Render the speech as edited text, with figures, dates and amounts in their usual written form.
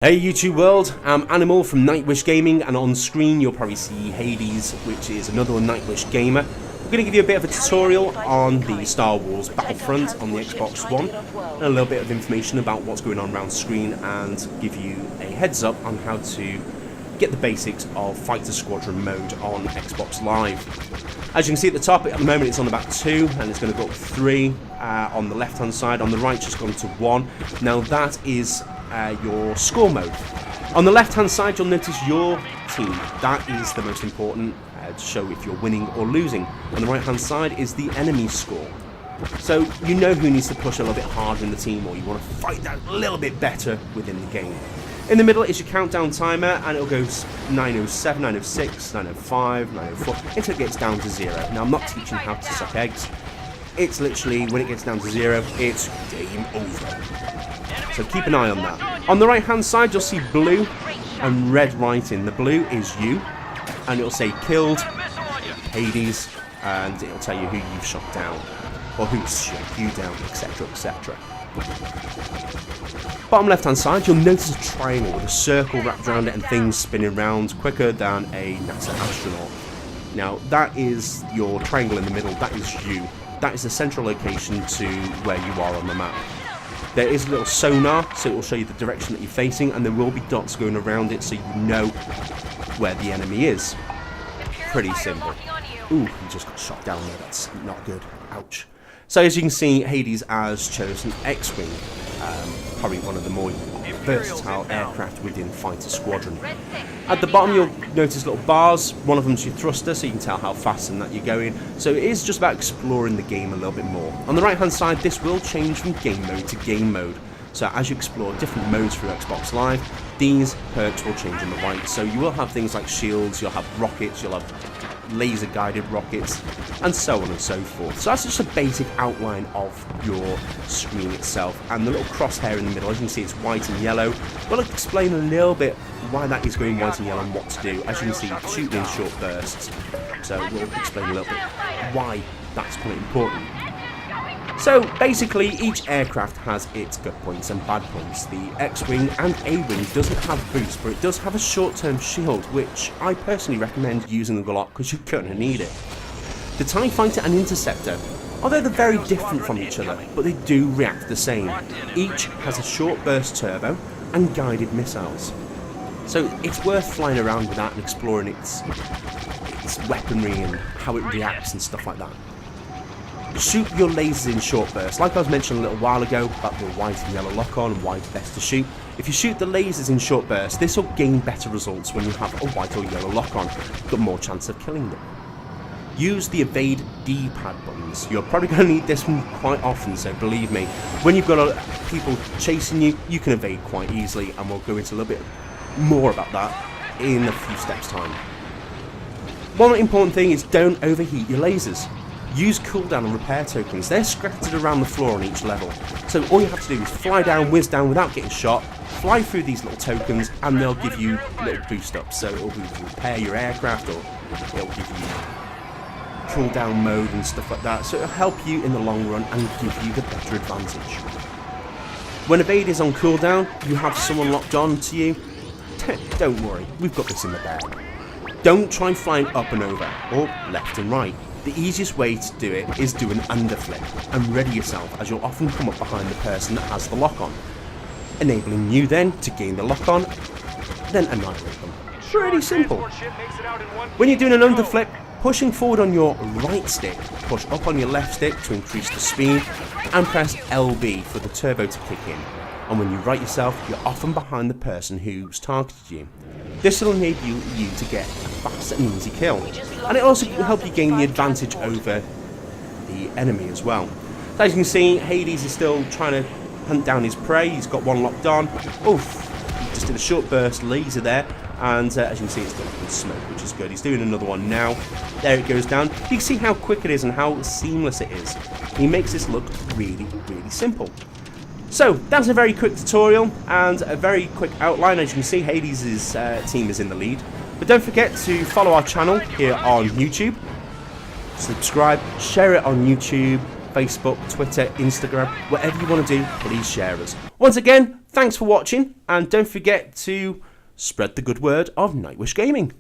Hey YouTube world, I'm Animal from NightWish Gaming, and on screen you'll probably see Hades, which is another NightWish gamer. I'm going to give you a bit of a tutorial on the StarWars BattleFront on the Xbox One, and a little bit of information about what's going on around screen, and give you a heads up on how to get the basics of Fighter Squadron mode on Xbox Live. As you can see at the top, at the moment it's on about 2, and it's going to go up to 3 on the left hand side. On the right, just gone to 1. Now that is your score mode. On the left hand side, you'll notice your team. That is the most important to show if you're winning or losing. On the right hand side is the enemy score. So you know who needs to push a little bit harder in the team, or you want to fight that a little bit better within the game. In the middle is your countdown timer, and it'll go 907, 906, 905, 904 until it gets down to 0. Now I'm not teaching how to suck eggs. It's literally when it gets down to 0, it's game over. So keep an eye on that. On the right hand side you'll see blue and red writing. The blue is you, and it'll say killed, Hades, and it'll tell you who you've shot down, or who's shot you down, etc, etc. Bottom left hand side you'll notice a triangle with a circle wrapped around it and things spinning around quicker than a NASA astronaut. Now that is your triangle in the middle, that is you. That is the central location to where you are on the map. There is a little sonar, so it will show you the direction that you're facing, and there will be dots going around it so you know where the enemy is. Pretty simple. Ooh, he just got shot down there, that's not good. Ouch. So as you can see, Hades has chosen X-Wing, probably one of the more versatile aircraft within Fighter Squadron. At the bottom you'll notice little bars. One of them's your thruster, so you can tell how fast and that you're going. So it is just about exploring the game a little bit more. On the right hand side, this will change from game mode to game mode. So as you explore different modes through Xbox Live, these perks will change on the right. So you will have things like shields, you'll have rockets, you'll have laser guided rockets, and so on and so forth. So that's just a basic outline of your screen itself, and the little crosshair in the middle, as you can see, it's white and yellow. We'll explain a little bit why that is going white and yellow and what to do. As you can see, shooting in short bursts, so we'll explain a little bit why that's quite important. So basically, each aircraft has its good points and bad points. The X-Wing and A-Wing doesn't have boost, but it does have a short-term shield, which I personally recommend using a lot because you're going to need it. The TIE Fighter and Interceptor, although they're very different from each other, but they do react the same. Each has a short burst turbo and guided missiles. So it's worth flying around with that and exploring its weaponry and how it reacts and stuff like that. Shoot your lasers in short bursts. Like I was mentioning a little while ago about the white and yellow lock-on and why it's best to shoot. If you shoot the lasers in short bursts, this will gain better results when you have a white or yellow lock-on. You've got more chance of killing them. Use the evade D-pad buttons. You're probably going to need this one quite often, so believe me, when you've got people chasing you, you can evade quite easily, and we'll go into a little bit more about that in a few steps time. One important thing is don't overheat your lasers. Use cooldown and repair tokens. They're scattered around the floor on each level. So all you have to do is fly down, whiz down without getting shot, fly through these little tokens, and they'll give you little boost ups. So it'll be to repair your aircraft, or it'll give you cooldown mode and stuff like that. So it'll help you in the long run and give you the better advantage. When evade is on cooldown, you have someone locked on to you. Don't worry, we've got this in the bag. Don't try flying up and over, or left and right. The easiest way to do it is do an underflip and ready yourself, as you'll often come up behind the person that has the lock-on, enabling you then to gain the lock-on, then annihilate them. Pretty simple. When you're doing an underflip, pushing forward on your right stick, push up on your left stick to increase the speed, and press LB for the turbo to kick in. And when you right yourself, you're often behind the person who's targeted you. This will enable you to get a fast and easy kill, and it also will help you gain the advantage over the enemy as well. So as you can see, Hades is still trying to hunt down his prey. He's got one locked on. Oof, he just did a short burst laser there, and as you can see, it's got up in smoke, which is good. He's doing another one now. There it goes down. You can see how quick it is and how seamless it is. He makes this look really, really simple. So that's a very quick tutorial and a very quick outline. As you can see, Hades' team is in the lead. But don't forget to follow our channel here on YouTube. Subscribe, share it on YouTube, Facebook, Twitter, Instagram, whatever you want to do, please share us. Once again, thanks for watching, and don't forget to spread the good word of NightWish Gaming.